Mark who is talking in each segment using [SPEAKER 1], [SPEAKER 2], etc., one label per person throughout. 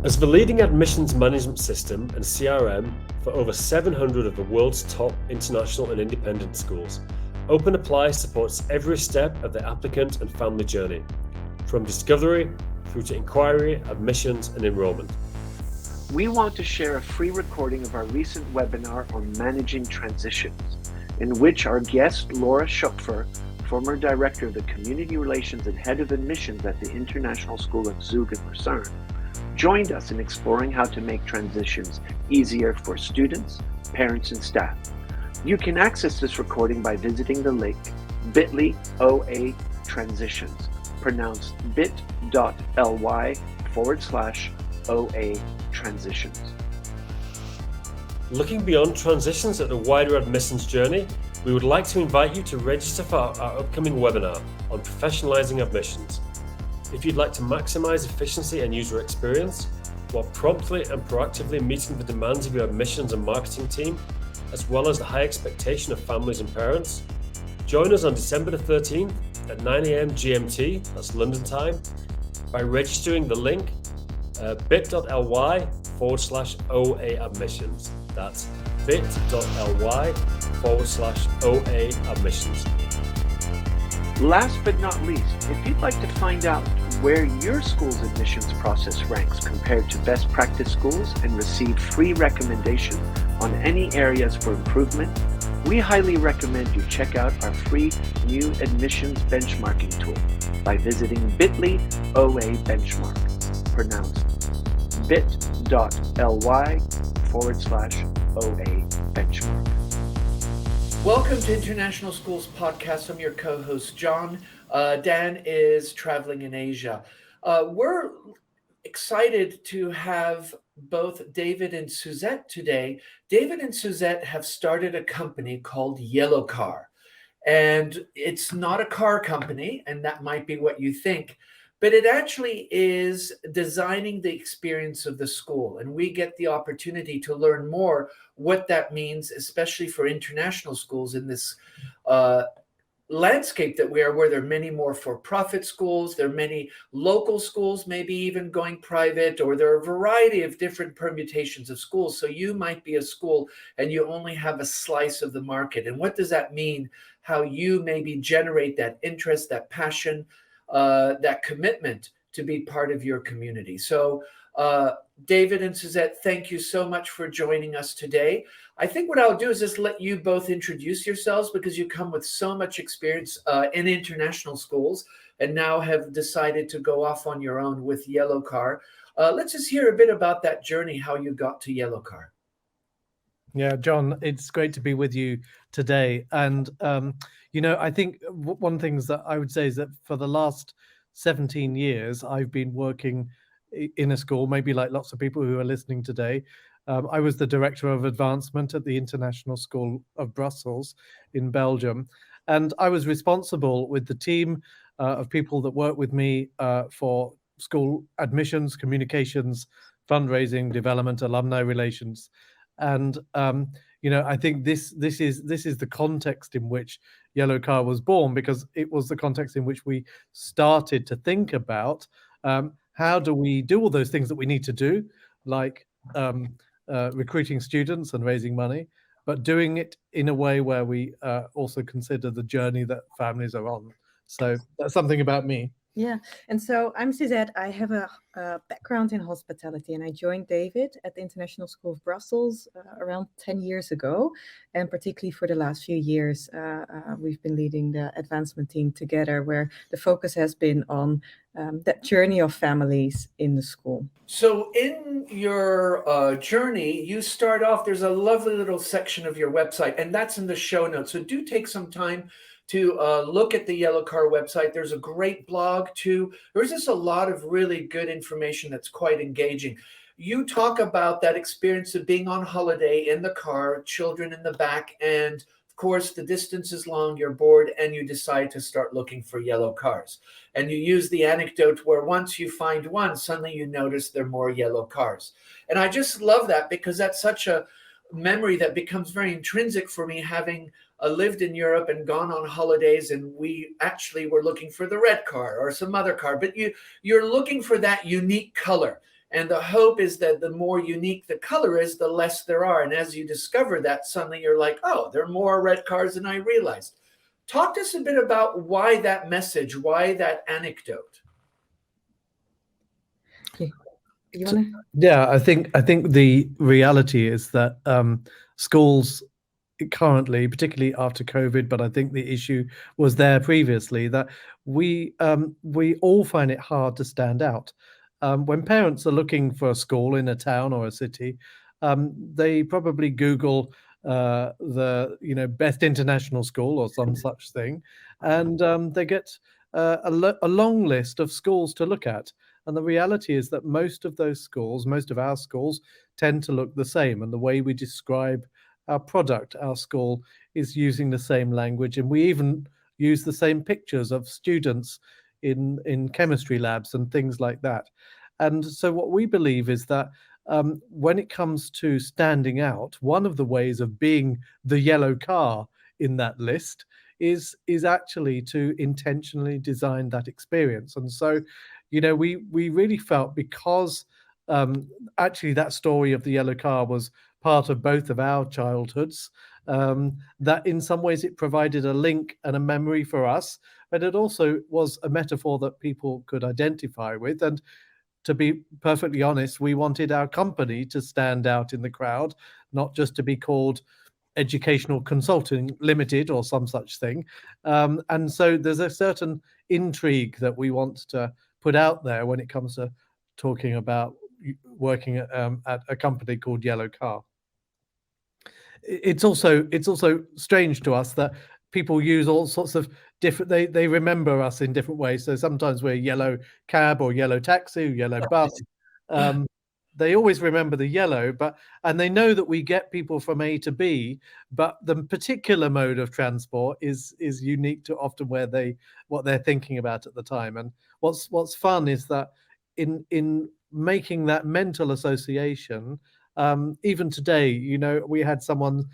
[SPEAKER 1] As the leading admissions management system and CRM for over 700 of the world's top international and independent schools, Open Apply supports every step of the applicant and family journey, from discovery through to inquiry, admissions, and enrollment.
[SPEAKER 2] We want to share a free recording of our recent webinar on managing transitions, in which our guest, Laura Schupfer, former director of the Community Relations and head of admissions at the International School of Zug and Lucerne, joined us in exploring how to make transitions easier for students, parents, and staff. You can access this recording by visiting the link bit.ly/OA transitions, pronounced bit.ly/OA transitions.
[SPEAKER 1] Looking beyond transitions at the wider admissions journey, we would like to invite you to register for our upcoming webinar on professionalizing admissions. If you'd like to maximize efficiency and user experience while promptly and proactively meeting the demands of your admissions and marketing team, as well as the high expectation of families and parents, join us on December the 13th at 9 a.m. GMT, that's London time, by registering the link bit.ly/OA admissions. That's bit.ly/OA admissions.
[SPEAKER 2] Last but not least, if you'd like to find out where your school's admissions process ranks compared to best practice schools and receive free recommendation on any areas for improvement, we highly recommend you check out our free new admissions benchmarking tool by visiting bit.ly/OA benchmark, pronounced bit.ly/OA benchmark. Welcome to International Schools Podcast. I'm your co-host, John. Dan is traveling in Asia. We're excited to have both David and Suzette today. David and Suzette have started a company called Yellow Car. And it's not a car company, and that might be what you think, but it actually is designing the experience of the school. And we get the opportunity to learn more what that means, especially for international schools in this landscape that we are, where there are many more for-profit schools, there are many local schools, maybe even going private, or there are a variety of different permutations of schools. So you might be a school and you only have a slice of the market. And what does that mean? How you maybe generate that interest, that passion, that commitment to be part of your community. So David and Suzette, thank you so much for joining us today. I think what I'll do is just let you both introduce yourselves, because you come with so much experience in international schools and now have decided to go off on your own with Yellow Car. Let's just hear a bit about that journey, how you got to Yellow Car.
[SPEAKER 3] Yeah, John, it's great to be with you today. And, I think one of the things that I would say is that for the last 17 years, I've been working in a school, maybe like lots of people who are listening today. I was the director of advancement at the International School of Brussels in Belgium. And I was responsible with the team of people that work with me for school admissions, communications, fundraising, development, alumni relations. And I think this is the context in which Yellow Car was born, because it was the context in which we started to think about how do we do all those things that we need to do, like recruiting students and raising money, but doing it in a way where we also consider the journey that families are on. So that's something about me.
[SPEAKER 4] Yeah, and so I'm Suzette. I have a background in hospitality, and I joined David at the International School of Brussels around 10 years ago. And particularly for the last few years, we've been leading the advancement team together, where the focus has been on that journey of families in the school.
[SPEAKER 2] So in your journey, you start off, there's a lovely little section of your website, and that's in the show notes. So do take some time to look at the Yellow Car website. There's a great blog too. There's just a lot of really good information that's quite engaging. You talk about that experience of being on holiday in the car, children in the back, and of course the distance is long, you're bored, and you decide to start looking for yellow cars. And you use the anecdote where once you find one, suddenly you notice there are more yellow cars. And I just love that, because that's such a memory that becomes very intrinsic for me, having lived in Europe and gone on holidays, and we actually were looking for the red car or some other car, but you're looking for that unique color. And the hope is that the more unique the color is, the less there are. And as you discover that, suddenly you're like, oh, there are more red cars than I realized. Talk to us a bit about why that message, why that anecdote.
[SPEAKER 4] You want to?
[SPEAKER 3] Yeah, I think the reality is that schools currently, particularly after COVID, but I think the issue was there previously, that we all find it hard to stand out. When parents are looking for a school in a town or a city, they probably Google the best international school or some such thing, and they get a long list of schools to look at. And the reality is that most of those schools, most of our schools, tend to look the same. And the way we describe our product, our school, is using the same language. And we even use the same pictures of students in chemistry labs and things like that. And so what we believe is that when it comes to standing out, one of the ways of being the yellow car in that list is actually to intentionally design that experience. And so we really felt, because actually that story of the yellow car was part of both of our childhoods, that in some ways it provided a link and a memory for us, but it also was a metaphor that people could identify with. And to be perfectly honest, we wanted our company to stand out in the crowd, not just to be called Educational Consulting Limited or some such thing. And so there's a certain intrigue that we want to put out there when it comes to talking about working at a company called Yellow Car. It's also strange to us that people use all sorts of different, they remember us in different ways. So sometimes we're yellow cab or yellow taxi or yellow bus. They always remember the yellow, and they know that we get people from A to B, but the particular mode of transport is unique to often what they're thinking about at the time. And what's fun is that in making that mental association, even today, we had someone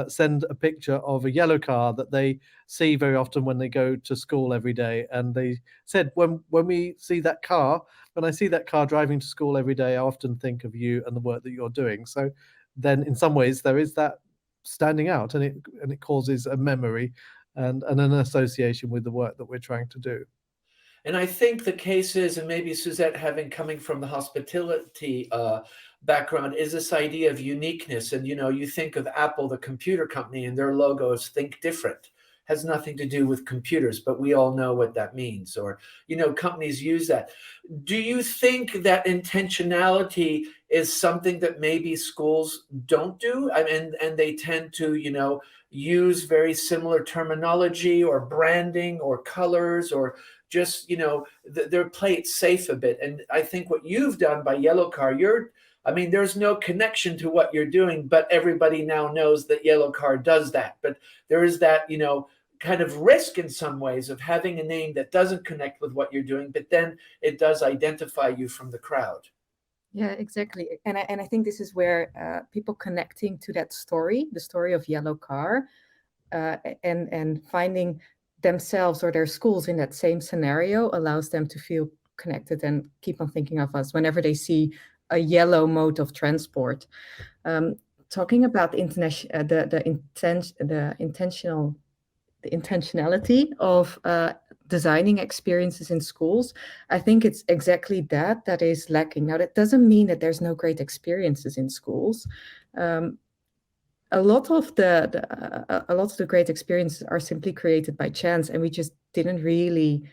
[SPEAKER 3] send a picture of a yellow car that they see very often when they go to school every day, and they said, when I see that car driving to school every day, I often think of you and the work that you're doing. So then in some ways there is that standing out, and it causes a memory and an association with the work that we're trying to do.
[SPEAKER 2] And I think the case is, and maybe Suzette, coming from the hospitality background, is this idea of uniqueness. And, you think of Apple, the computer company, and their logo is Think Different. Has nothing to do with computers, but we all know what that means. Or, companies use that. Do you think that intentionality is something that maybe schools don't do? And they tend to, use very similar terminology or branding or colors, or just, they're play it safe a bit. And I think what you've done by Yellow Car, there's no connection to what you're doing, but everybody now knows that Yellow Car does that. But there is that, kind of risk in some ways of having a name that doesn't connect with what you're doing, but then it does identify you from the crowd.
[SPEAKER 4] Yeah, exactly. And I think this is where people connecting to that story, the story of Yellow Car, and finding themselves or their schools in that same scenario allows them to feel connected and keep on thinking of us whenever they see a yellow mode of transport. Talking about the intentionality of designing experiences in schools, I think it's exactly that is lacking. Now, that doesn't mean that there's no great experiences in schools. A lot of the great experiences are simply created by chance, and we just didn't really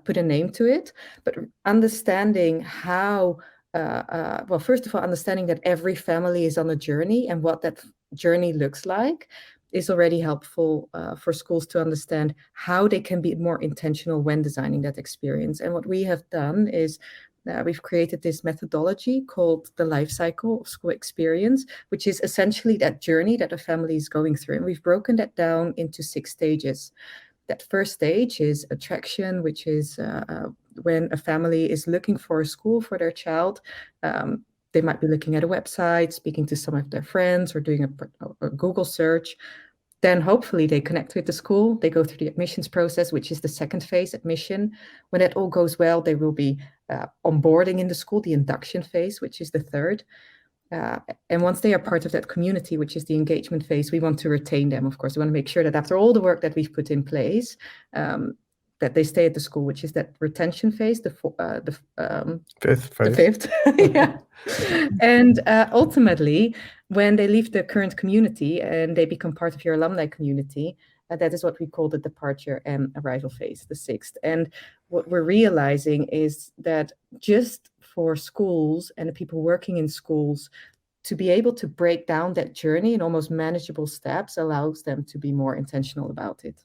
[SPEAKER 4] put a name to it. But understanding how, first of all, understanding that every family is on a journey and what that journey looks like is already helpful for schools to understand how they can be more intentional when designing that experience. And what we have done is we've created this methodology called the life cycle of school experience, which is essentially that journey that a family is going through. And we've broken that down into 6 stages. That first stage is attraction, which is when a family is looking for a school for their child. They might be looking at a website, speaking to some of their friends, or doing a Google search. Then hopefully they connect with the school. They go through the admissions process, which is the second phase, admission. When that all goes well, they will be onboarding in the school, the induction phase, which is the third. And once they are part of that community, which is the engagement phase, we want to retain them, of course. We want to make sure that after all the work that we've put in place, that they stay at the school, which is that retention phase, the
[SPEAKER 3] Fifth phase.
[SPEAKER 4] the fifth. Yeah. And ultimately, when they leave the current community and they become part of your alumni community, that is what we call the departure and arrival phase, the sixth. And what we're realizing is that just for schools and the people working in schools to be able to break down that journey in almost manageable steps allows them to be more intentional about it.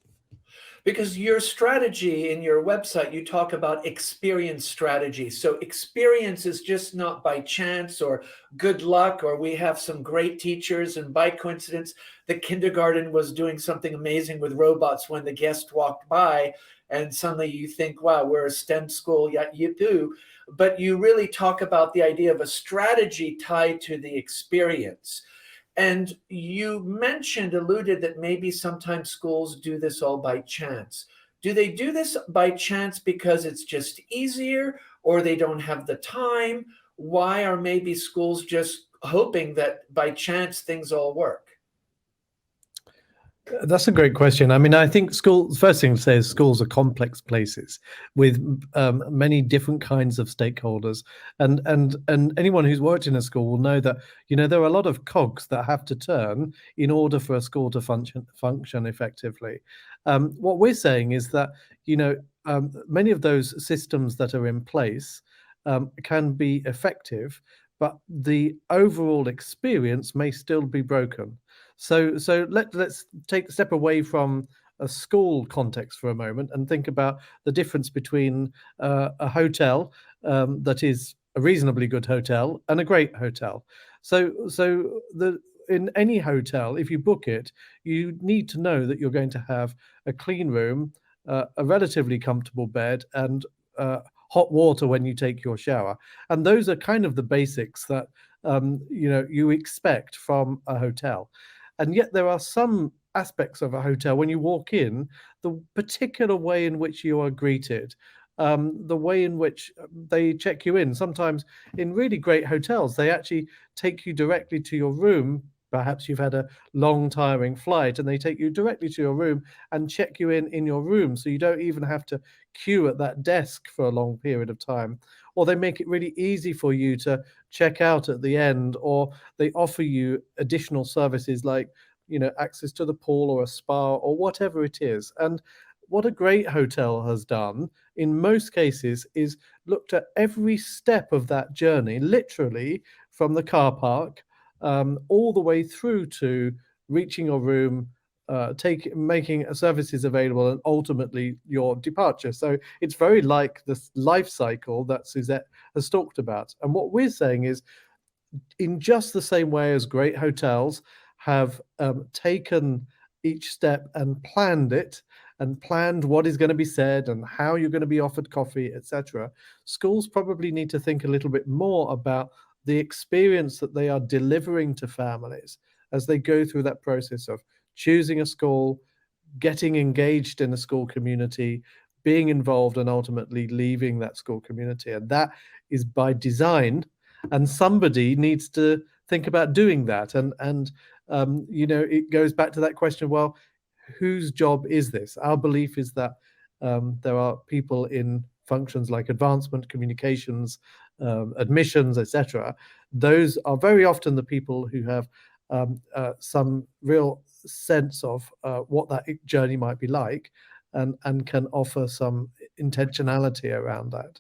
[SPEAKER 2] Because your strategy in your website, you talk about experience strategy. So experience is just not by chance or good luck, or we have some great teachers and by coincidence, the kindergarten was doing something amazing with robots when the guest walked by and suddenly you think, wow, we're a STEM school, yeah, you do. But you really talk about the idea of a strategy tied to the experience. And you alluded that maybe sometimes schools do this all by chance. Do they do this by chance because it's just easier or they don't have the time? Why are maybe schools just hoping that by chance things all work?
[SPEAKER 3] That's a great question. I mean, I think first thing to say is schools are complex places with many different kinds of stakeholders. And anyone who's worked in a school will know that, there are a lot of cogs that have to turn in order for a school to function effectively. What we're saying is that, many of those systems that are in place can be effective, but the overall experience may still be broken. So let's take a step away from a school context for a moment and think about the difference between a hotel that is a reasonably good hotel and a great hotel. In any hotel, if you book it, you need to know that you're going to have a clean room, a relatively comfortable bed, and hot water when you take your shower. And those are kind of the basics that you expect from a hotel. And yet there are some aspects of a hotel when you walk in, the particular way in which you are greeted, the way in which they check you in. Sometimes in really great hotels, they actually take you directly to your room. Perhaps you've had a long, tiring flight and they take you directly to your room and check you in your room. So you don't even have to queue at that desk for a long period of time. Or they make it really easy for you to check out at the end, or they offer you additional services like, access to the pool or a spa or whatever it is. And what a great hotel has done in most cases is looked at every step of that journey, literally from the car park all the way through to reaching your room, making services available, and ultimately your departure. So it's very like this life cycle that Suzette has talked about. And what we're saying is, in just the same way as great hotels have taken each step and planned it, and planned what is going to be said and how you're going to be offered coffee, etc., schools probably need to think a little bit more about the experience that they are delivering to families as they go through that process of choosing a school, getting engaged in a school community, being involved, and ultimately leaving that school community. And that is by design, and somebody needs to think about doing that. And it goes back to that question, well, whose job is this? Our belief is that there are people in functions like advancement, communications, admissions, etc. Those are very often the people who have some real sense of what that journey might be like, and can offer some intentionality around that.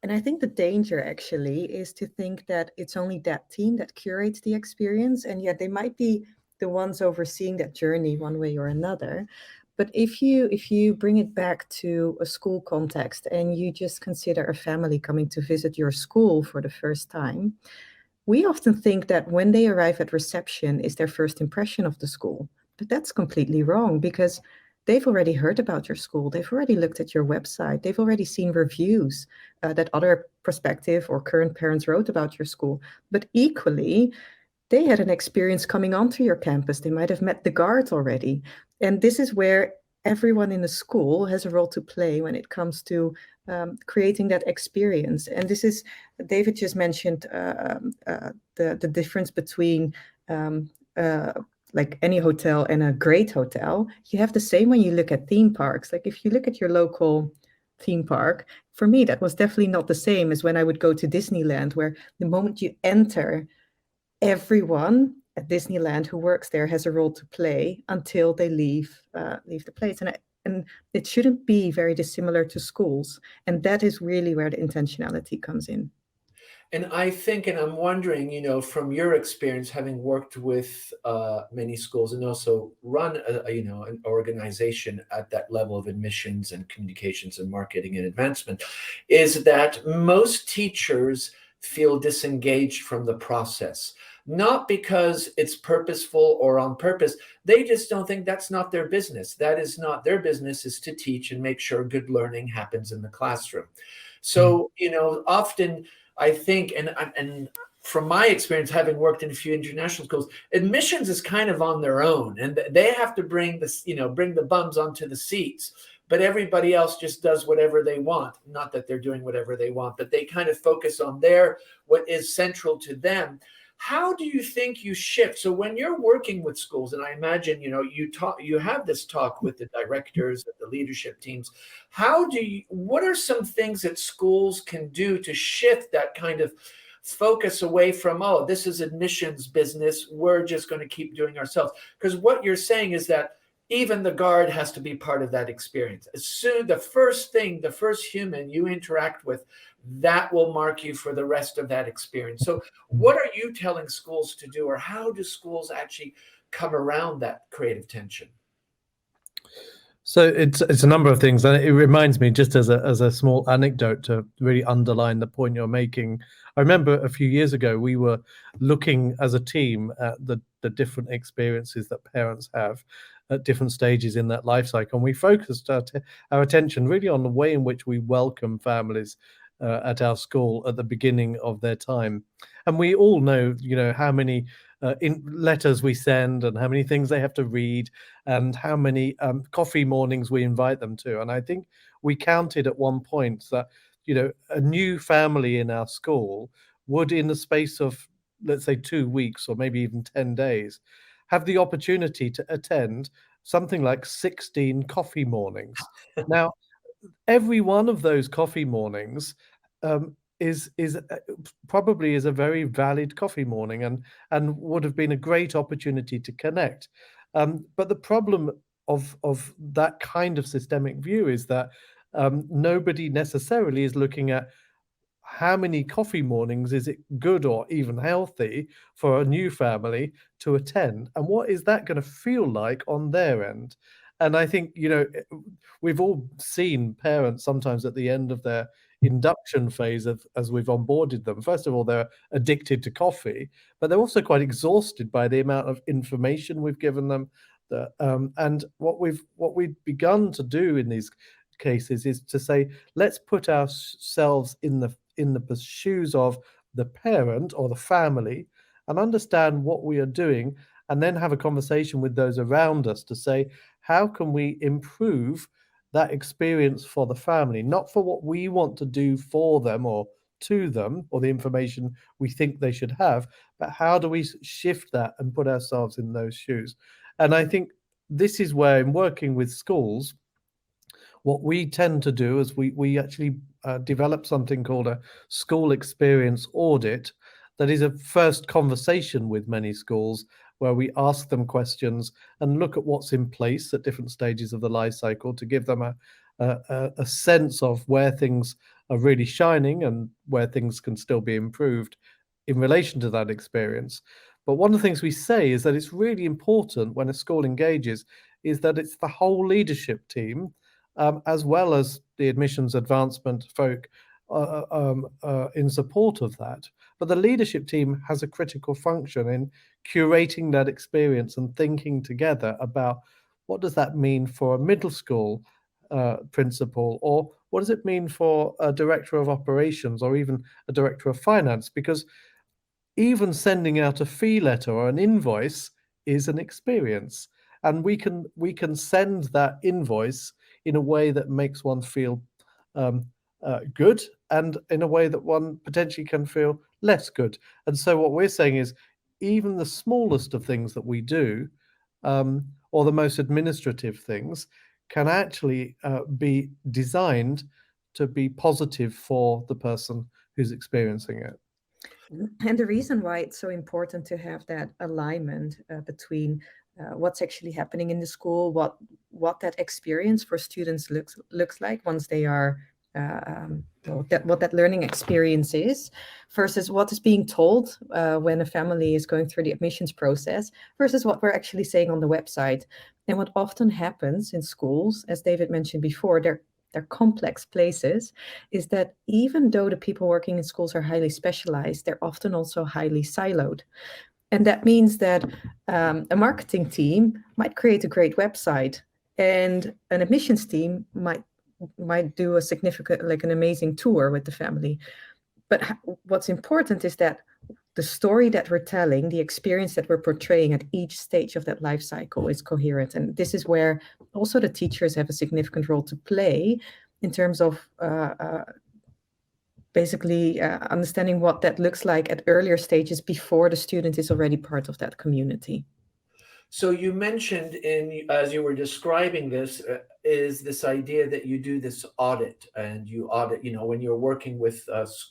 [SPEAKER 4] And I think the danger actually is to think that it's only that team that curates the experience, and yet they might be the ones overseeing that journey one way or another. But if you bring it back to a school context and you just consider a family coming to visit your school for the first time, we often think that when they arrive at reception is their first impression of the school. But that's completely wrong, because they've already heard about your school. They've already looked at your website. They've already seen reviews that other prospective or current parents wrote about your school. But equally, they had an experience coming onto your campus. They might have met the guards already. And this is where everyone in the school has a role to play when it comes to creating that experience. And this is, David just mentioned the difference between like any hotel and a great hotel. You have the same when you look at theme parks. Like if you look at your local theme park, for me, that was definitely not the same as when I would go to Disneyland, where the moment you enter, everyone at Disneyland who works there has a role to play until they leave the place. And it shouldn't be very dissimilar to schools. And that is really where the intentionality comes in.
[SPEAKER 2] And I think, and I'm wondering, from your experience, having worked with many schools and also run an organization at that level of admissions and communications and marketing and advancement, is that most teachers feel disengaged from the process. Not because it's purposeful or on purpose. They just don't think that's not their business. That is not their business, is to teach and make sure good learning happens in the classroom. So, often I think, and from my experience, having worked in a few international schools, admissions is kind of on their own, and they have to bring the bums onto the seats. But everybody else just does whatever they want. Not that they're doing whatever they want, but they kind of focus on what is central to them. How do you think you shift? So when you're working with schools, and I imagine, you have this talk with the directors, the leadership teams. What are some things that schools can do to shift that kind of focus away from, oh, this is admissions business, we're just going to keep doing ourselves? Because what you're saying is that even the guard has to be part of that experience. As soon, the first human you interact with, that will mark you for the rest of that experience. So what are you telling schools to do, or how do schools actually come around that creative tension?
[SPEAKER 3] So it's a number of things, and it reminds me, just as a small anecdote to really underline the point you're making. I remember a few years ago we were looking as a team at the different experiences that parents have at different stages in that life cycle, and we focused our attention really on the way in which we welcome families at our school at the beginning of their time. And we all know, how many letters we send and how many things they have to read and how many coffee mornings we invite them to. And I think we counted at one point that, a new family in our school would, in the space of, let's say, 2 weeks or maybe even 10 days, have the opportunity to attend something like 16 coffee mornings. Now, every one of those coffee mornings is probably a very valid coffee morning and would have been a great opportunity to connect. But the problem of that kind of systemic view is that nobody necessarily is looking at how many coffee mornings is it good or even healthy for a new family to attend, and what is that going to feel like on their end. And I think, we've all seen parents sometimes at the end of their induction phase as we've onboarded them. First of all, they're addicted to coffee, but they're also quite exhausted by the amount of information we've given them. And what we've begun to do in these cases is to say, let's put ourselves in the shoes of the parent or the family and understand what we are doing, and then have a conversation with those around us to say, how can we improve that experience for the family, not for what we want to do for them or to them or the information we think they should have, but how do we shift that and put ourselves in those shoes? And I think this is where, in working with schools, what we tend to do is we actually develop something called a school experience audit. That is a first conversation with many schools where we ask them questions and look at what's in place at different stages of the life cycle to give them a sense of where things are really shining and where things can still be improved in relation to that experience. But one of the things we say is that it's really important when a school engages is that it's the whole leadership team, as well as the admissions advancement folk in support of that. But the leadership team has a critical function in curating that experience and thinking together about what does that mean for a middle school principal, or what does it mean for a director of operations or even a director of finance? Because even sending out a fee letter or an invoice is an experience. and we can send that invoice in a way that makes one feel good, and in a way that one potentially can feel less good. And so what we're saying is, even the smallest of things that we do, or the most administrative things, can actually be designed to be positive for the person who's experiencing it.
[SPEAKER 4] And the reason why it's so important to have that alignment between what's actually happening in the school, what that experience for students looks like once they are what that learning experience is, versus what is being told when a family is going through the admissions process, versus what we're actually saying on the website. And what often happens in schools, as David mentioned before, they're complex places, is that even though the people working in schools are highly specialized, they're often also highly siloed. And that means that a marketing team might create a great website, and an admissions team might do a significant, like an amazing tour with the family. But what's important is that the story that we're telling, the experience that we're portraying at each stage of that life cycle is coherent. And this is where also the teachers have a significant role to play in terms of basically understanding what that looks like at earlier stages before the student is already part of that community.
[SPEAKER 2] So you mentioned as you were describing this, is this idea that you do this audit, and you audit, when you're working with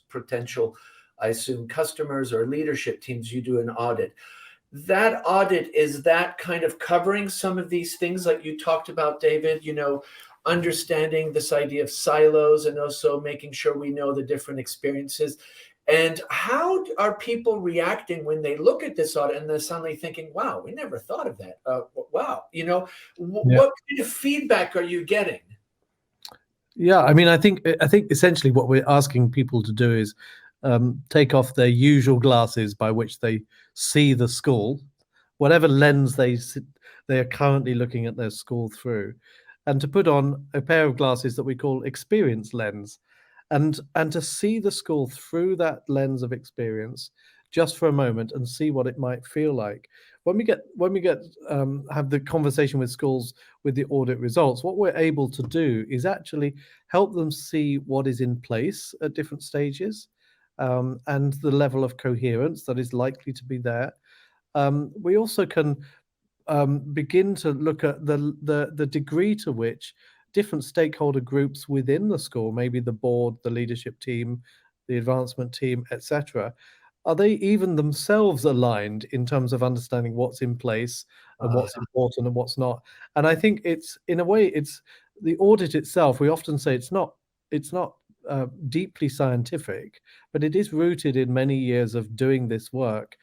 [SPEAKER 2] potential, I assume, customers or leadership teams, you do an audit. That audit, is that kind of covering some of these things like you talked about, David, understanding this idea of silos, and also making sure we know the different experiences? And how are people reacting when they look at this audit and they're suddenly thinking, wow, we never thought of that. Wow. What kind of feedback are you getting?
[SPEAKER 3] Yeah, I mean, I think essentially what we're asking people to do is take off their usual glasses by which they see the school, whatever lens they are currently looking at their school through, and to put on a pair of glasses that we call experience lens, and to see the school through that lens of experience just for a moment and see what it might feel like. When we get have the conversation with schools with the audit results, what we're able to do is actually help them see what is in place at different stages, and the level of coherence that is likely to be there. We also can begin to look at the degree to which different stakeholder groups within the school, maybe the board, the leadership team, the advancement team, etc., are they even themselves aligned in terms of understanding what's in place and what's important and what's not? And I think it's, in a way, it's the audit itself. We often say it's not deeply scientific, but it is rooted in many years of doing this work.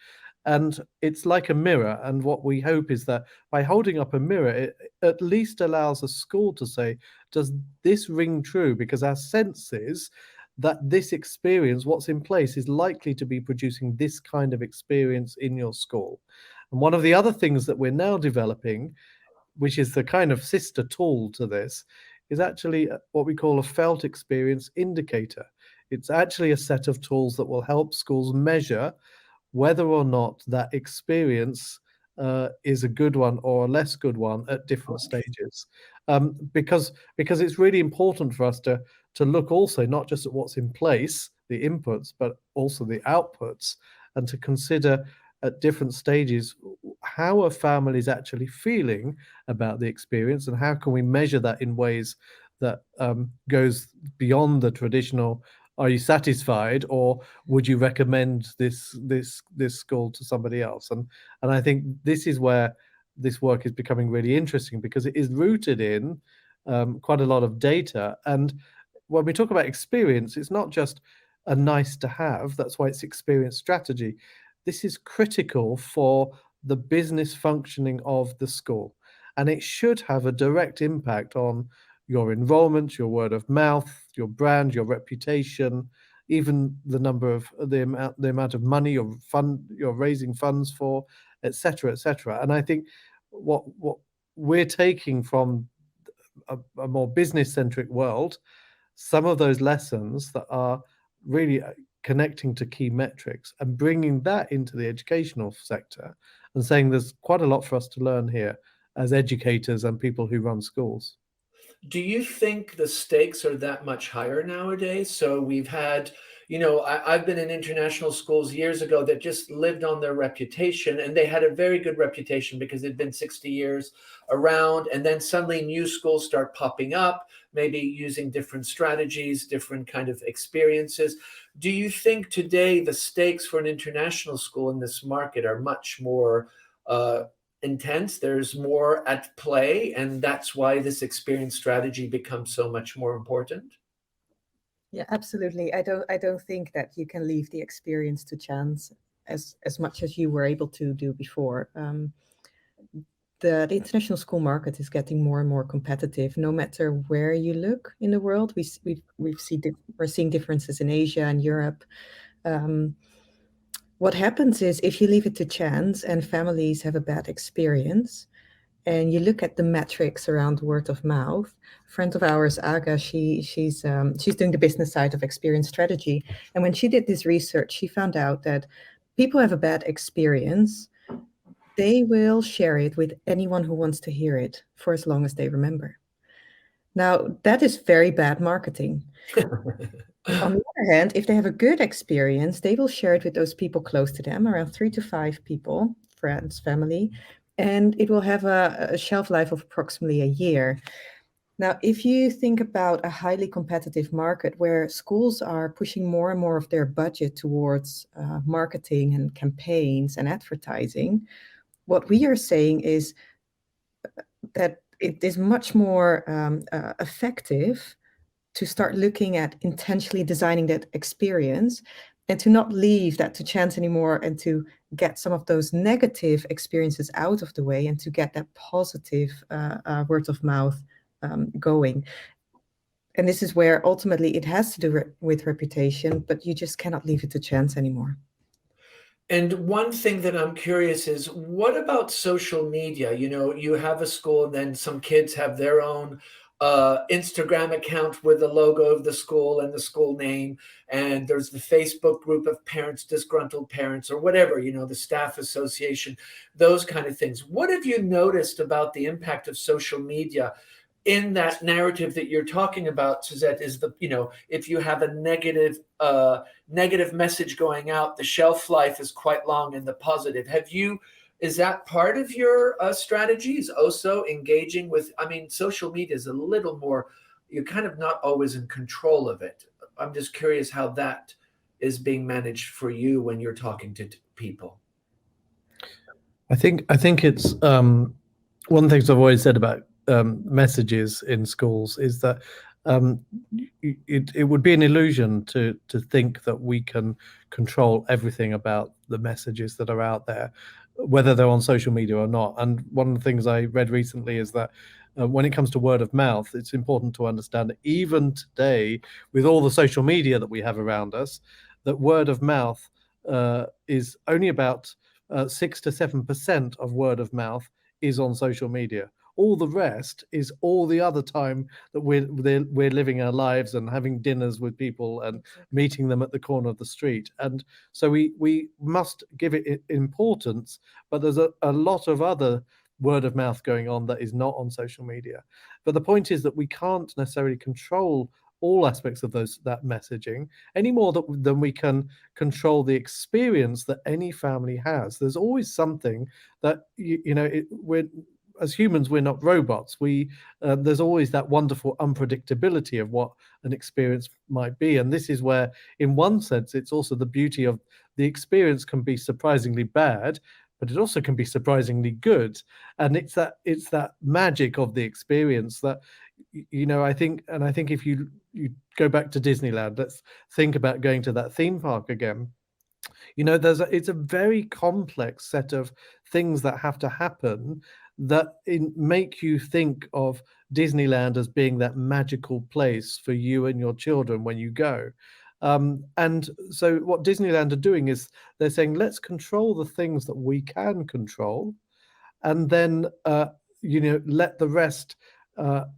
[SPEAKER 3] And it's like a mirror. And what we hope is that by holding up a mirror, it at least allows a school to say, does this ring true? Because our sense is that this experience, what's in place, is likely to be producing this kind of experience in your school. And one of the other things that we're now developing, which is the kind of sister tool to this, is actually what we call a felt experience indicator. It's actually a set of tools that will help schools measure whether or not that experience is a good one or a less good one at different stages, because it's really important for us to look also not just at what's in place, the inputs, but also the outputs, and to consider at different stages how are families actually feeling about the experience, and how can we measure that in ways that goes beyond the traditional, are you satisfied, or would you recommend this school to somebody else? And I think this is where this work is becoming really interesting, because it is rooted in quite a lot of data. And when we talk about experience, it's not just a nice to have. That's why it's experience strategy. This is critical for the business functioning of the school, and it should have a direct impact on your enrollment, your word of mouth, your brand, your reputation, even the number of the amount of money you're raising funds for, etc., etc. And I think what we're taking from a more business-centric world, some of those lessons that are really connecting to key metrics, and bringing that into the educational sector and saying there's quite a lot for us to learn here. as educators and people who run schools.
[SPEAKER 2] Do you think the stakes are that much higher nowadays? So we've had, I've been in international schools years ago that just lived on their reputation, and they had a very good reputation because they'd been 60 years around. And then suddenly new schools start popping up, maybe using different strategies, different kind of experiences. Do you think today the stakes for an international school in this market are much more intense? There's more at play, and that's why this experience strategy becomes so much more important?
[SPEAKER 4] Yeah, absolutely. I don't think that you can leave the experience to chance as much as you were able to do before. The international school market is getting more and more competitive. No matter where you look in the world, we're seeing differences in Asia and Europe. What happens is, if you leave it to chance and families have a bad experience, and you look at the metrics around word of mouth. A friend of ours, Aga, she's doing the business side of experience strategy, and when she did this research, she found out that people have a bad experience, they will share it with anyone who wants to hear it for as long as they remember. Now, that is very bad marketing. On the other hand, if they have a good experience, they will share it with those people close to them, around 3 to 5 people, friends, family, and it will have a shelf life of approximately a year. Now, if you think about a highly competitive market where schools are pushing more and more of their budget towards marketing and campaigns and advertising, what we are saying is that it is much more effective to start looking at intentionally designing that experience and to not leave that to chance anymore, and to get some of those negative experiences out of the way and to get that positive word of mouth going. And this is where ultimately it has to do with reputation, but you just cannot leave it to chance anymore.
[SPEAKER 2] And one thing that I'm curious is, what about social media? You have a school, and then some kids have their own Instagram account with the logo of the school and the school name. And there's the Facebook group of parents, disgruntled parents, or whatever, the staff association, those kind of things. What have you noticed about the impact of social media in that narrative that you're talking about, Suzette? Is if you have a negative message going out, the shelf life is quite long in the positive. Is that part of your strategies also engaging with, social media is a little more, you're kind of not always in control of it. I'm just curious how that is being managed for you when you're talking to people.
[SPEAKER 3] I think it's one of the things I've always said about messages in schools is that it would be an illusion to think that we can control everything about the messages that are out there, whether they're on social media or not. And one of the things I read recently is that when it comes to word of mouth, it's important to understand that even today, with all the social media that we have around us, that word of mouth is only about 6 to 7% of word of mouth is on social media. All the rest is all the other time that we're living our lives and having dinners with people and meeting them at the corner of the street. And so we must give it importance, but there's a lot of other word of mouth going on that is not on social media. But the point is that we can't necessarily control all aspects of that messaging any more than we can control the experience that any family has. There's always something that as humans, we're not robots. There's always that wonderful unpredictability of what an experience might be. And this is where, in one sense, it's also the beauty of the experience can be surprisingly bad, but it also can be surprisingly good. And it's that magic of the experience that, I think if you go back to Disneyland, let's think about going to that theme park again. It's a very complex set of things that have to happen that make you think of Disneyland as being that magical place for you and your children when you go. And so what Disneyland are doing is they're saying, let's control the things that we can control, and then let the rest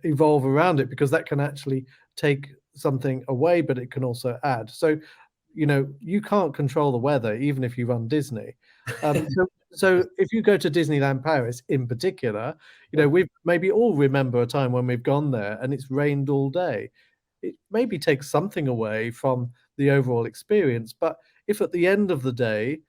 [SPEAKER 3] evolve around it, because that can actually take something away, but it can also add. So you can't control the weather, even if you run Disney. So So if you go to Disneyland Paris in particular, we maybe all remember a time when we've gone there and it's rained all day. It maybe takes something away from the overall experience, but if at the end of the day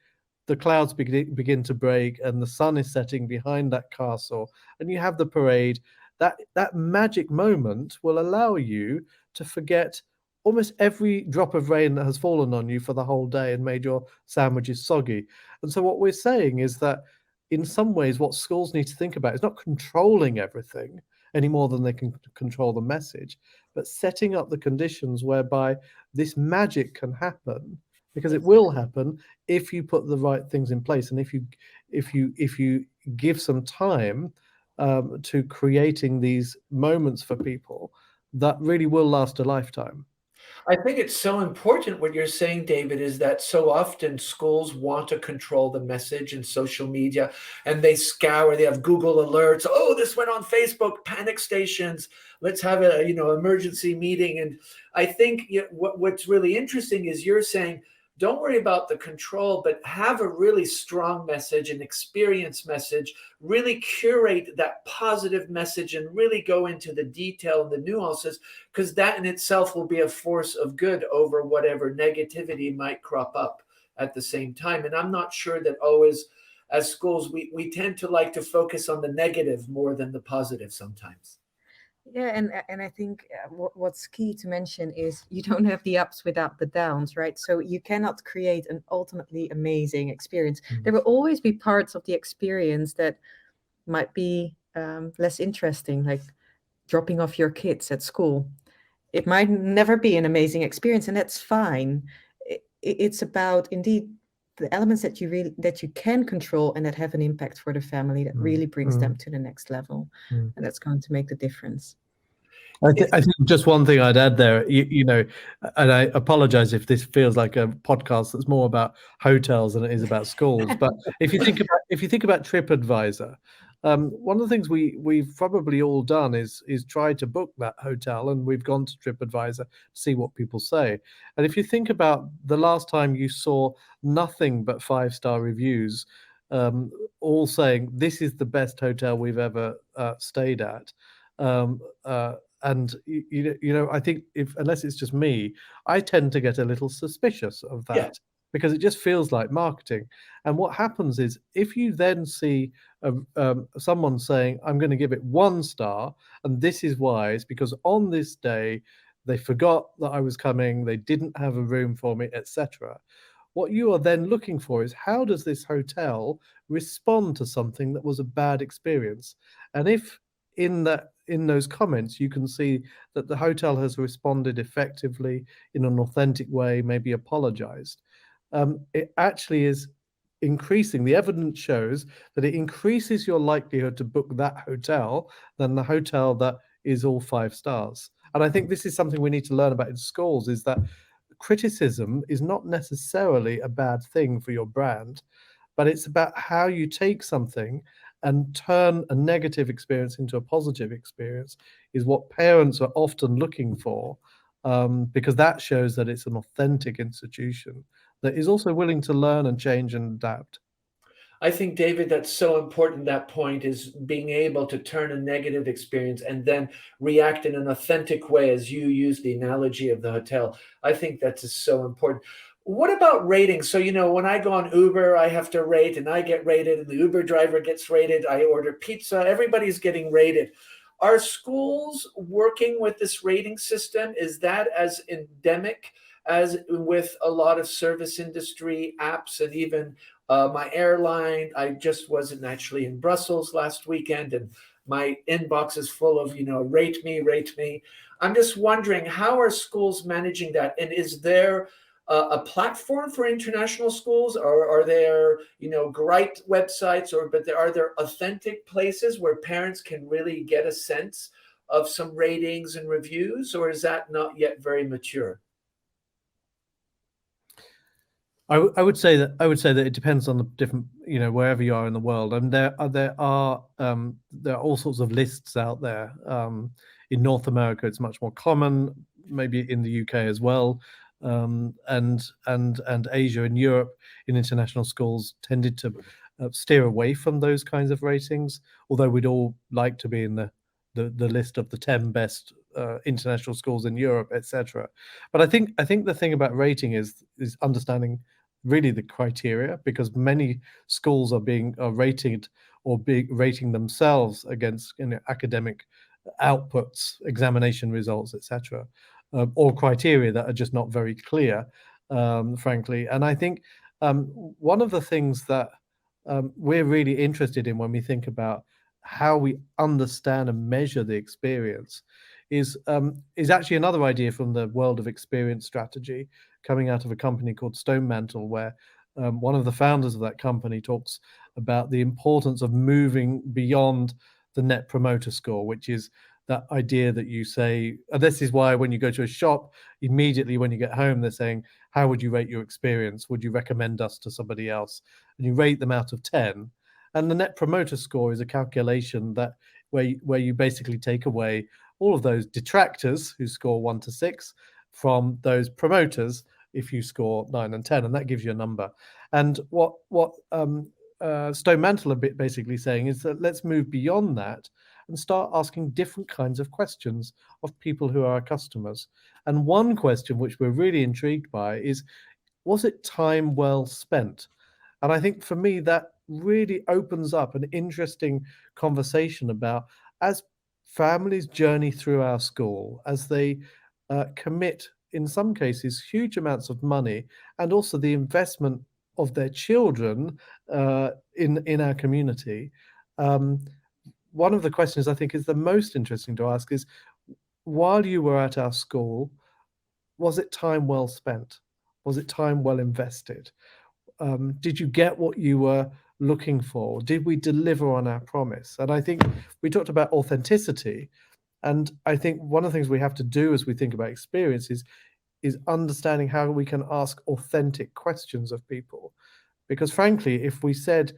[SPEAKER 3] the clouds begin to break and the sun is setting behind that castle and you have the parade, that magic moment will allow you to forget almost every drop of rain that has fallen on you for the whole day and made your sandwiches soggy. And so what we're saying is that in some ways what schools need to think about is not controlling everything any more than they can control the message, but setting up the conditions whereby this magic can happen, because it will happen if you put the right things in place and if you give some time to creating these moments for people that really will last a lifetime.
[SPEAKER 2] I think it's so important what you're saying, David, is that so often schools want to control the message and social media, and they have Google alerts. Oh, this went on Facebook, panic stations. Let's have a emergency meeting. And I think what's really interesting is you're saying, don't worry about the control, but have a really strong message, an experience message, really curate that positive message and really go into the detail and the nuances, because that in itself will be a force of good over whatever negativity might crop up at the same time. And I'm not sure that always as schools, we tend to like to focus on the negative more than the positive sometimes.
[SPEAKER 4] Yeah, and I think what's key to mention is you don't have the ups without the downs, right? So you cannot create an ultimately amazing experience. There will always be parts of the experience that might be less interesting, like dropping off your kids at school. It might never be an amazing experience, and that's fine. It's about indeed the elements that you can control and that have an impact for the family that really brings them to the next level, and that's going to make the difference.
[SPEAKER 3] I think just one thing I'd add there, and I apologize if this feels like a podcast that's more about hotels than it is about schools. But if you think about TripAdvisor, one of the things we've probably all done is try to book that hotel, and we've gone to TripAdvisor to see what people say. And if you think about the last time you saw nothing but 5-star reviews, all saying this is the best hotel we've ever stayed at. And I think unless it's just me, I tend to get a little suspicious of that because it just feels like marketing. And what happens is if you then see someone saying, I'm going to give it 1 star, and this is why, it's because on this day they forgot that I was coming, they didn't have a room for me, etc. What you are then looking for is how does this hotel respond to something that was a bad experience? And if in those comments you can see that the hotel has responded effectively in an authentic way, maybe apologized, it actually is increasing. The evidence shows that it increases your likelihood to book that hotel than the hotel that is all 5 stars. And I think this is something we need to learn about in schools, is that criticism is not necessarily a bad thing for your brand, but it's about how you take something and turn a negative experience into a positive experience is what parents are often looking for, because that shows that it's an authentic institution that is also willing to learn and change and adapt.
[SPEAKER 2] I think, David, that's so important. That point is being able to turn a negative experience and then react in an authentic way, as you use the analogy of the hotel. I think that is so important. What about ratings? So, when I go on Uber, I have to rate and I get rated and the Uber driver gets rated. I order pizza. Everybody's getting rated. Are schools working with this rating system? Is that as endemic as with a lot of service industry apps and even my airline? I just wasn't actually in Brussels last weekend, and my inbox is full of, rate me, rate me. I'm just wondering, how are schools managing that? And is there a platform for international schools, or are there, great websites, but are there authentic places where parents can really get a sense of some ratings and reviews, or is that not yet very mature?
[SPEAKER 3] I would say that it depends on the different, wherever you are in the world, and there are all sorts of lists out there. In North America, it's much more common, maybe in the UK as well, and Asia and Europe in international schools tended to steer away from those kinds of ratings, although we'd all like to be in the list of the 10 best international schools in Europe, etc. But I think the thing about rating is understanding really the criteria, because many schools are rated or rating themselves against academic outputs, examination results, etc., or criteria that are just not very clear, frankly. And I think one of the things that we're really interested in when we think about how we understand and measure the experience is actually another idea from the world of experience strategy, coming out of a company called Stonemantle, where one of the founders of that company talks about the importance of moving beyond the net promoter score, which is that idea that you say, and this is why when you go to a shop, immediately when you get home, they're saying, how would you rate your experience? Would you recommend us to somebody else? And you rate them out of 10. And the net promoter score is a calculation that where you basically take away all of those detractors who score 1 to 6 from those promoters if you score 9 and 10, and that gives you a number. And what Stonemantle are basically saying is that let's move beyond that and start asking different kinds of questions of people who are our customers. And one question which we're really intrigued by is, was it time well spent? And I think for me, that really opens up an interesting conversation about, as families journey through our school, as they commit, in some cases, huge amounts of money, and also the investment of their children in our community. One of the questions I think is the most interesting to ask is, while you were at our school, was it time well spent? Was it time well invested? Did you get what you were looking for? Did we deliver on our promise? And I think we talked about authenticity. And I think one of the things we have to do as we think about experience is understanding how we can ask authentic questions of people. Because frankly, if we said,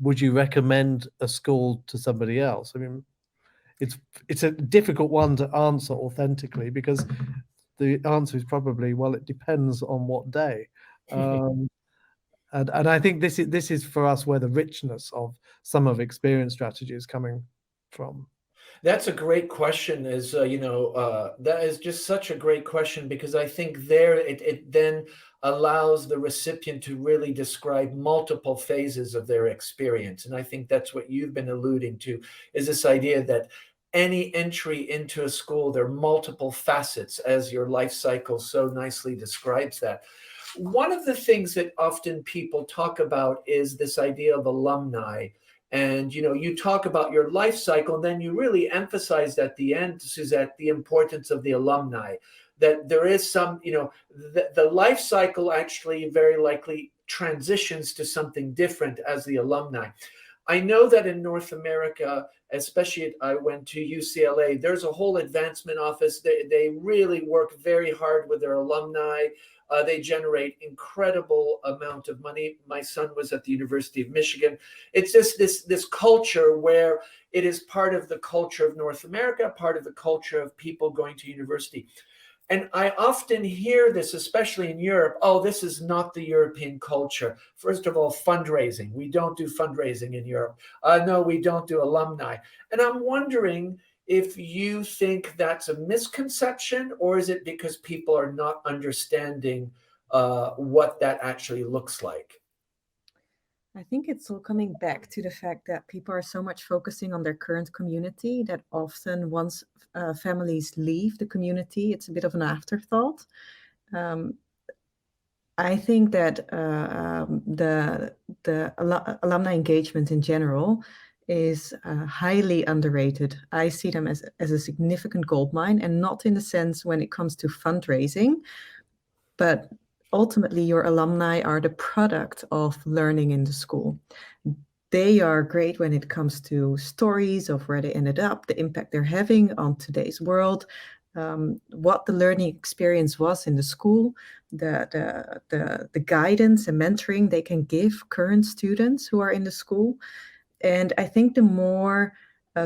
[SPEAKER 3] would you recommend a school to somebody else? I mean, it's a difficult one to answer authentically, because the answer is probably, well, it depends on what day. And I think this is for us where the richness of some of experience strategy is coming from.
[SPEAKER 2] That's a great question. That is just such a great question, because I think it then allows the recipient to really describe multiple phases of their experience. And I think that's what you've been alluding to, is this idea that any entry into a school, there are multiple facets, as your life cycle so nicely describes that. One of the things that often people talk about is this idea of alumni. And, you talk about your life cycle, and then you really emphasize at the end, Suzette, the importance of the alumni, that there is some, the life cycle actually very likely transitions to something different as the alumni. I know that in North America, especially I went to UCLA, there's a whole advancement office. They really work very hard with their alumni. They generate incredible amount of money. My son was at the University of Michigan. It's just this culture where it is part of the culture of North America, part of the culture of people going to university. And I often hear this, especially in Europe, oh, this is not the European culture. First of all, fundraising. We don't do fundraising in Europe. No, we don't do alumni. And I'm wondering if you think that's a misconception, or is it because people are not understanding what that actually looks like?
[SPEAKER 4] I think it's all coming back to the fact that people are so much focusing on their current community that often once families leave the community, it's a bit of an afterthought. I think that the alumni engagement in general is highly underrated. I see them as a significant goldmine, and not in the sense when it comes to fundraising, but ultimately your alumni are the product of learning in the school. They are great when it comes to stories of where they ended up, the impact they're having on today's world, what the learning experience was in the school, the guidance and mentoring they can give current students who are in the school. And I think the more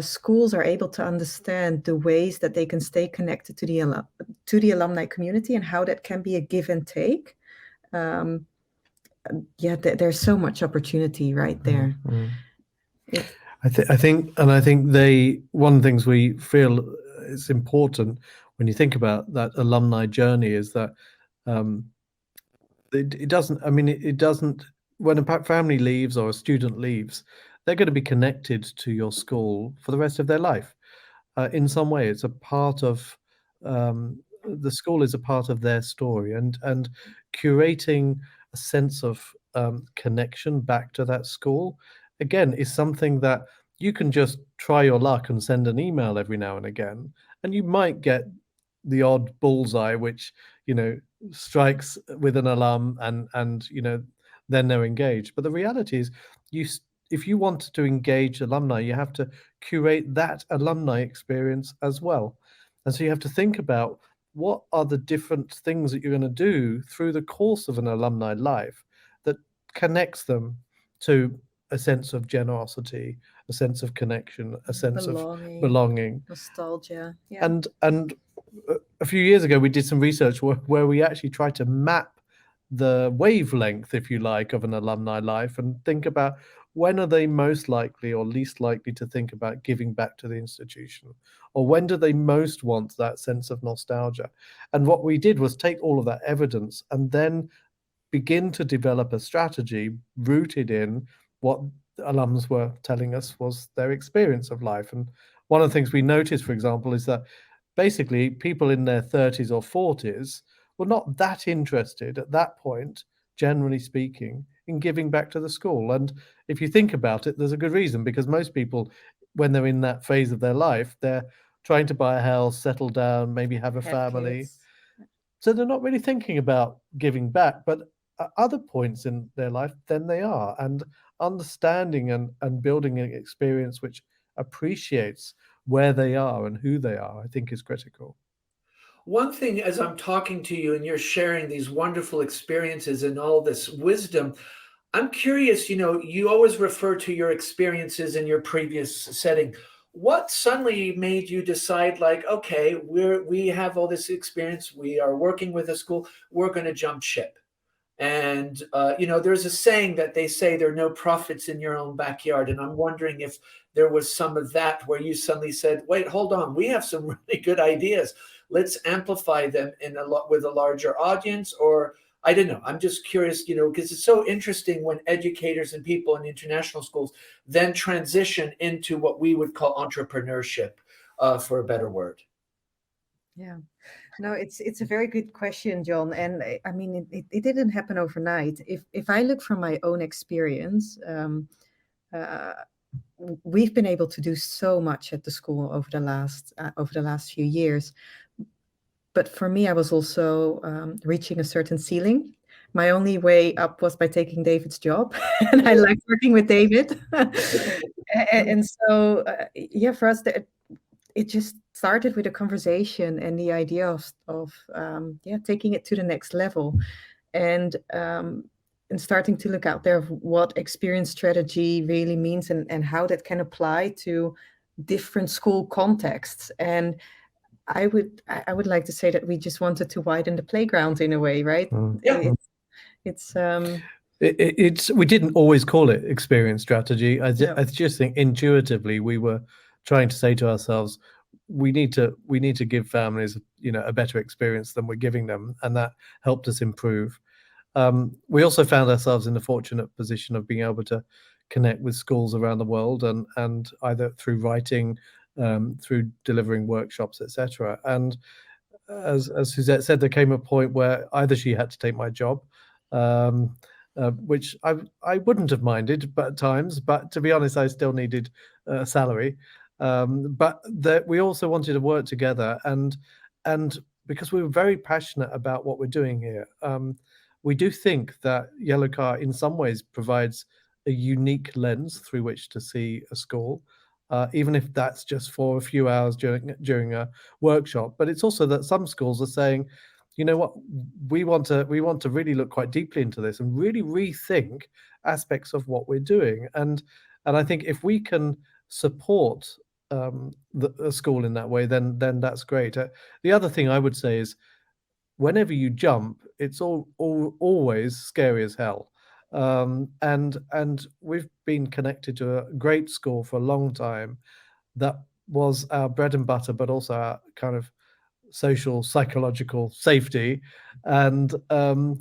[SPEAKER 4] schools are able to understand the ways that they can stay connected to the alumni community and how that can be a give and take, yeah, there's so much opportunity right there. It's
[SPEAKER 3] I think one of the things we feel is important when you think about that alumni journey is that it doesn't. I mean, it doesn't. When a family leaves or a student leaves, they're going to be connected to your school for the rest of their life. In some way, it's a part of the school is a part of their story, and curating a sense of connection back to that school again is something that you can just try your luck and send an email every now and again, and you might get the odd bullseye which strikes with an alum, and then they're engaged. But the reality is, if you want to engage alumni, you have to curate that alumni experience as well. And so you have to think about what are the different things that you're going to do through the course of an alumni life that connects them to a sense of generosity, a sense of connection, a sense of belonging,
[SPEAKER 4] nostalgia. Yeah.
[SPEAKER 3] And a few years ago, we did some research where we actually tried to map the wavelength, if you like, of an alumni life and think about when are they most likely or least likely to think about giving back to the institution, or when do they most want that sense of nostalgia. And what we did was take all of that evidence and then begin to develop a strategy rooted in what alums were telling us was their experience of life. And one of the things we noticed, for example, is that basically people in their 30s or 40s were not that interested at that point, generally speaking, in giving back to the school. And if you think about it, there's a good reason, because most people, when they're in that phase of their life, they're trying to buy a house, settle down, maybe have a family.
[SPEAKER 4] Kids.
[SPEAKER 3] So they're not really thinking about giving back. But at other points in their life, then they are. And understanding and building an experience which appreciates where they are and who they are, I think, is critical.
[SPEAKER 2] One thing, as I'm talking to you and you're sharing these wonderful experiences and all this wisdom, I'm curious, you always refer to your experiences in your previous setting. What suddenly made you decide, like, okay, we have all this experience, we are working with a school, we're going to jump ship? And there's a saying that they say there are no prophets in your own backyard. And I'm wondering if there was some of that where you suddenly said, wait, hold on, we have some really good ideas. Let's amplify them with a larger audience. Or I don't know. I'm just curious, because it's so interesting when educators and people in international schools then transition into what we would call entrepreneurship, for a better word.
[SPEAKER 4] Yeah. No, it's a very good question, John. And I mean, it didn't happen overnight. If I look from my own experience, we've been able to do so much at the school over the last few years. But for me, I was also reaching a certain ceiling. My only way up was by taking David's job, and I liked working with David. and so, for us, it just started with a conversation and the idea of taking it to the next level, and starting to look out there of what experience strategy really means and how that can apply to different school contexts. And I would like to say that we just wanted to widen the playground in a way, right?
[SPEAKER 2] Yeah.
[SPEAKER 3] It's we didn't always call it experience strategy. I just think intuitively we were trying to say to ourselves, we need to give families a better experience than we're giving them, and that helped us improve. We also found ourselves in the fortunate position of being able to connect with schools around the world, and either through writing, through delivering workshops, etc. And as Suzette said, there came a point where either she had to take my job, which I wouldn't have minded, but at times. But to be honest, I still needed a salary. But that we also wanted to work together, and because we were very passionate about what we're doing here, we do think that Yellow Car in some ways provides a unique lens through which to see a school, even if that's just for a few hours during a workshop. But it's also that some schools are saying, you know what, we want to really look quite deeply into this and really rethink aspects of what we're doing. And I think if we can support the school in that way, then that's great. The other thing I would say is, whenever you jump, it's always scary as hell. And we've been connected to a great school for a long time that was our bread and butter, but also our kind of social psychological safety. And now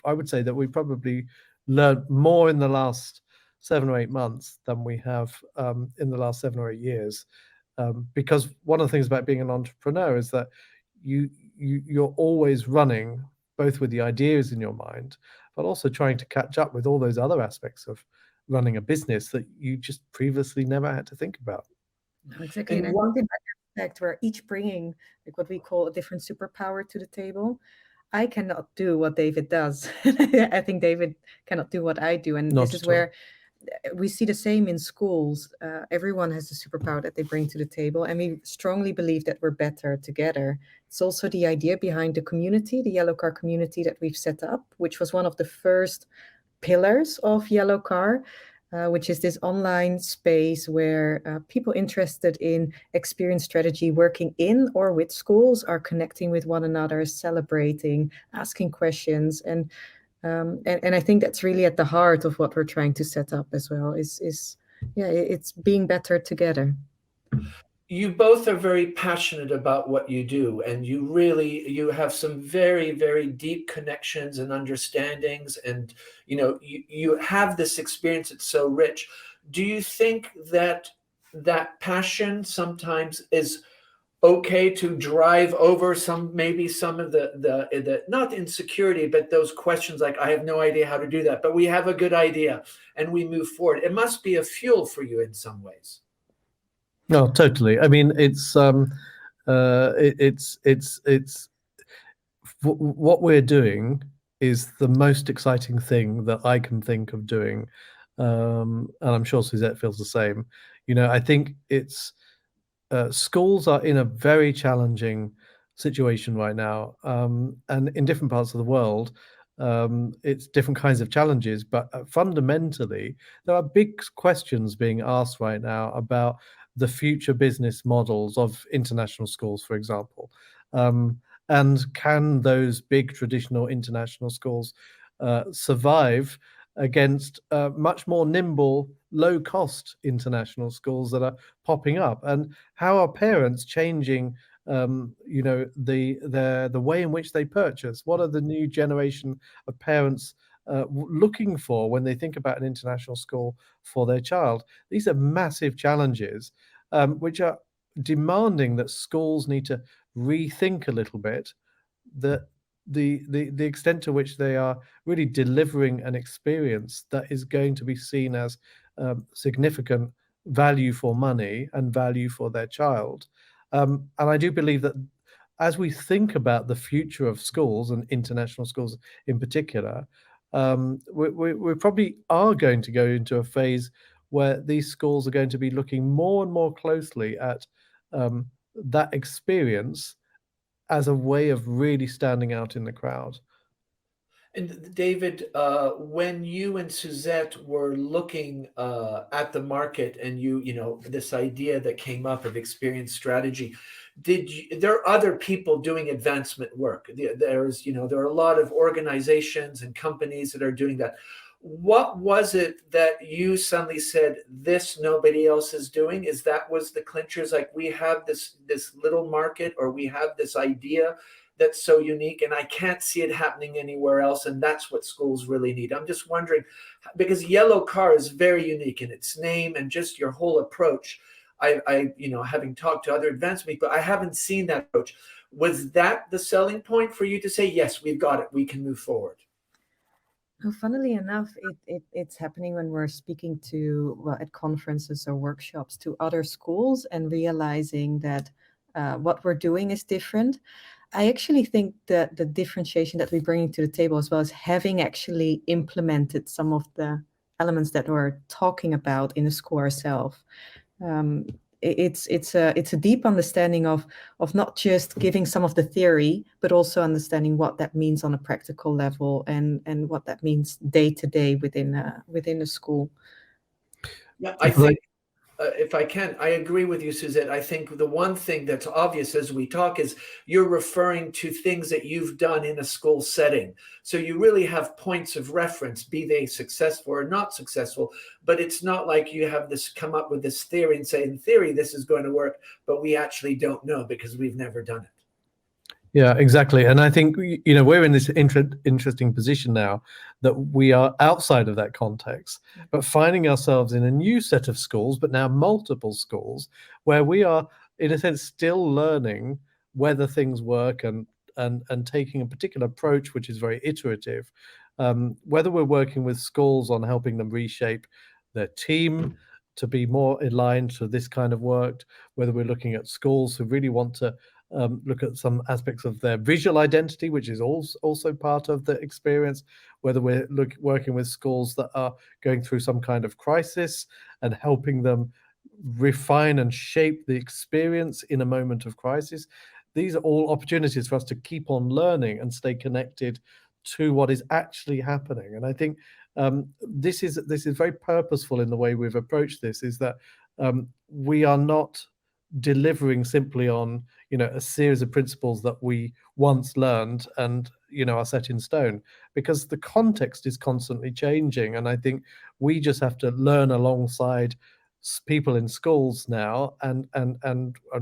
[SPEAKER 3] I would say that we've probably learned more in the last 7 or 8 months than we have in the last 7 or 8 years, because one of the things about being an entrepreneur is that you're always running, both with the ideas in your mind, but also trying to catch up with all those other aspects of running a business that you just previously never had to think about.
[SPEAKER 4] Exactly. And I think in that aspect, we're each bringing like what we call a different superpower to the table. I cannot do what David does. I think David cannot do what I do. And
[SPEAKER 3] Not
[SPEAKER 4] this is
[SPEAKER 3] at all.
[SPEAKER 4] where we see the same in schools. Everyone has a superpower that they bring to the table. And we strongly believe that we're better together. It's also the idea behind the community, the Yellow Car community that we've set up, which was one of the first pillars of Yellow Car. Which is this online space where people interested in experience strategy working in or with schools are connecting with one another, celebrating, asking questions. And I think that's really at the heart of what we're trying to set up as well, it's being better together.
[SPEAKER 2] You both are very passionate about what you do, and you have some very, very deep connections and understandings, and you have this experience that's so rich. Do you think that passion sometimes is okay to drive over maybe some of the not insecurity, but those questions like, I have no idea how to do that, but we have a good idea and we move forward? It must be a fuel for you in some ways.
[SPEAKER 3] No, totally. I mean, it's what we're doing is the most exciting thing that I can think of doing, and I'm sure Suzette feels the same. I think it's schools are in a very challenging situation right now, and in different parts of the world, it's different kinds of challenges. But fundamentally, there are big questions being asked right now about the future business models of international schools, for example. And can those big traditional international schools survive against much more nimble, low-cost international schools that are popping up? And how are parents changing the way in which they purchase? What are the new generation of parents looking for when they think about an international school for their child? These are massive challenges, which are demanding that schools need to rethink a little bit that the extent to which they are really delivering an experience that is going to be seen as significant value for money and value for their child. And I do believe that as we think about the future of schools and international schools in particular, we probably are going to go into a phase where these schools are going to be looking more and more closely at that experience as a way of really standing out in the crowd.
[SPEAKER 2] And David, when you and Suzette were looking at the market, and this idea that came up of experience strategy, there are other people doing advancement work. There are a lot of organizations and companies that are doing that. What was it that you suddenly said, this nobody else is doing? Was the clinchers, like, we have this little market, or we have this idea that's so unique and I can't see it happening anywhere else, and that's what schools really need? I'm just wondering, because Yellow Car is very unique in its name and just your whole approach. I having talked to other advancement people, I haven't seen that approach. Was that the selling point for you to say, yes, we've got it, we can move forward?
[SPEAKER 4] Well, funnily enough, it's happening when we're speaking at conferences or workshops to other schools and realizing that what we're doing is different. I actually think that the differentiation that we bring to the table, as well as having actually implemented some of the elements that we're talking about in the school ourselves, it's a deep understanding of not just giving some of the theory, but also understanding what that means on a practical level and what that means day to day within a school.
[SPEAKER 2] Yeah, I think if I can, I agree with you, Suzette. I think the one thing that's obvious as we talk is you're referring to things that you've done in a school setting. So you really have points of reference, be they successful or not successful. But it's not like you have this come up with this theory and say, in theory, this is going to work, but we actually don't know because we've never done it.
[SPEAKER 3] Yeah, exactly. And I think, we're in this interesting position now that we are outside of that context, but finding ourselves in a new set of schools, but now multiple schools, where we are, in a sense, still learning whether things work and taking a particular approach, which is very iterative. Whether we're working with schools on helping them reshape their team to be more aligned to this kind of work, whether we're looking at schools who really want to look at some aspects of their visual identity, which is also part of the experience, whether we're working with schools that are going through some kind of crisis and helping them refine and shape the experience in a moment of crisis. These are all opportunities for us to keep on learning and stay connected to what is actually happening. And I think this is very purposeful in the way we've approached this, is that we are not delivering simply on a series of principles that we once learned and are set in stone, because the context is constantly changing. And I think we just have to learn alongside people in schools now and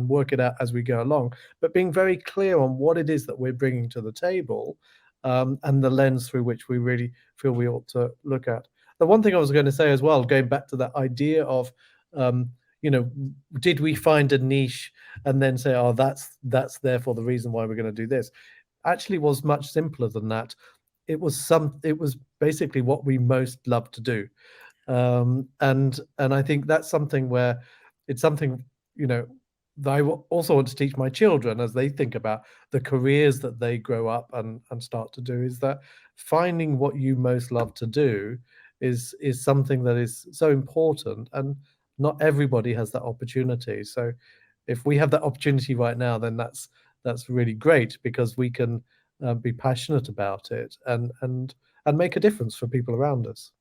[SPEAKER 3] work it out as we go along, but being very clear on what it is that we're bringing to the table, and the lens through which we really feel we ought to look at. The one thing I was going to say as well, going back to that idea of did we find a niche and then say, oh, that's therefore the reason why we're going to do this? Actually was much simpler than that. It was basically what we most love to do. And I think that's something where it's something, that I also want to teach my children as they think about the careers that they grow up and start to do, is that finding what you most love to do is something that is so important, and not everybody has that opportunity. So if we have that opportunity right now, then that's really great, because we can be passionate about it and make a difference for people around us.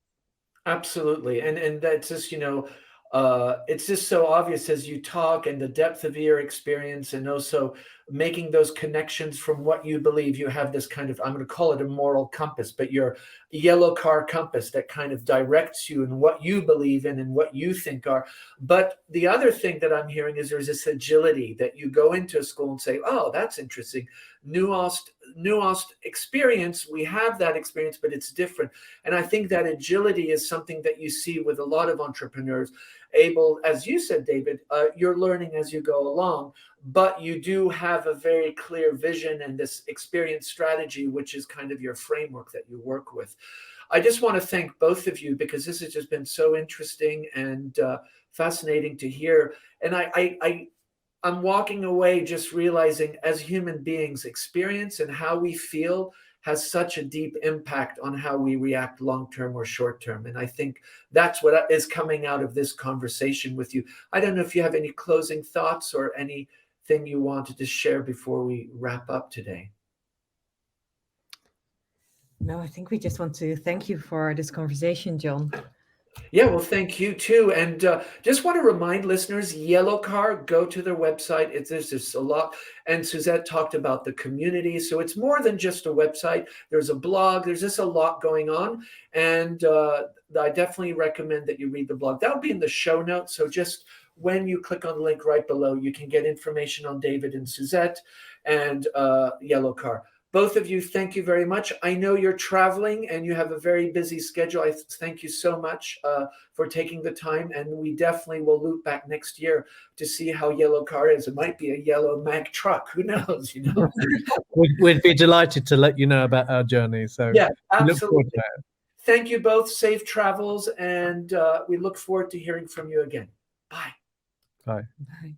[SPEAKER 2] Absolutely. And that's just, it's just so obvious as you talk, and the depth of your experience, and also making those connections from what you believe. You have this kind of, I'm going to call it a moral compass, but your yellow car compass that kind of directs you in what you believe in and what you think are. But the other thing that I'm hearing is there's this agility that you go into a school and say, oh, that's interesting. Nuanced experience. We have that experience, but it's different. And I think that agility is something that you see with a lot of entrepreneurs. Able, as you said, David, you're learning as you go along, but you do have a very clear vision and this experience strategy, which is kind of your framework that you work with. I just want to thank both of you, because this has just been so interesting and fascinating to hear. And I'm walking away just realizing, as human beings, experience and how we feel has such a deep impact on how we react long-term or short-term. And I think that's what is coming out of this conversation with you. I don't know if you have any closing thoughts or anything you wanted to share before we wrap up today.
[SPEAKER 4] No, I think we just want to thank you for this conversation, John.
[SPEAKER 2] Yeah, well, thank you too. And just want to remind listeners, Yellow Car, go to their website. There's just a lot. And Suzette talked about the community. So it's more than just a website. There's a blog. There's just a lot going on. And I definitely recommend that you read the blog. That'll be in the show notes. So just when you click on the link right below, you can get information on David and Suzette and Yellow Car. Both of you, thank you very much. I know you're traveling and you have a very busy schedule. I thank you so much for taking the time. And we definitely will loop back next year to see how Yellow Car is. It might be a yellow Mack truck. Who knows?
[SPEAKER 3] We'd be delighted to let you know about our journey. So
[SPEAKER 2] yeah, absolutely. Thank you both. Safe travels. And we look forward to hearing from you again. Bye.
[SPEAKER 3] Bye.
[SPEAKER 4] Bye.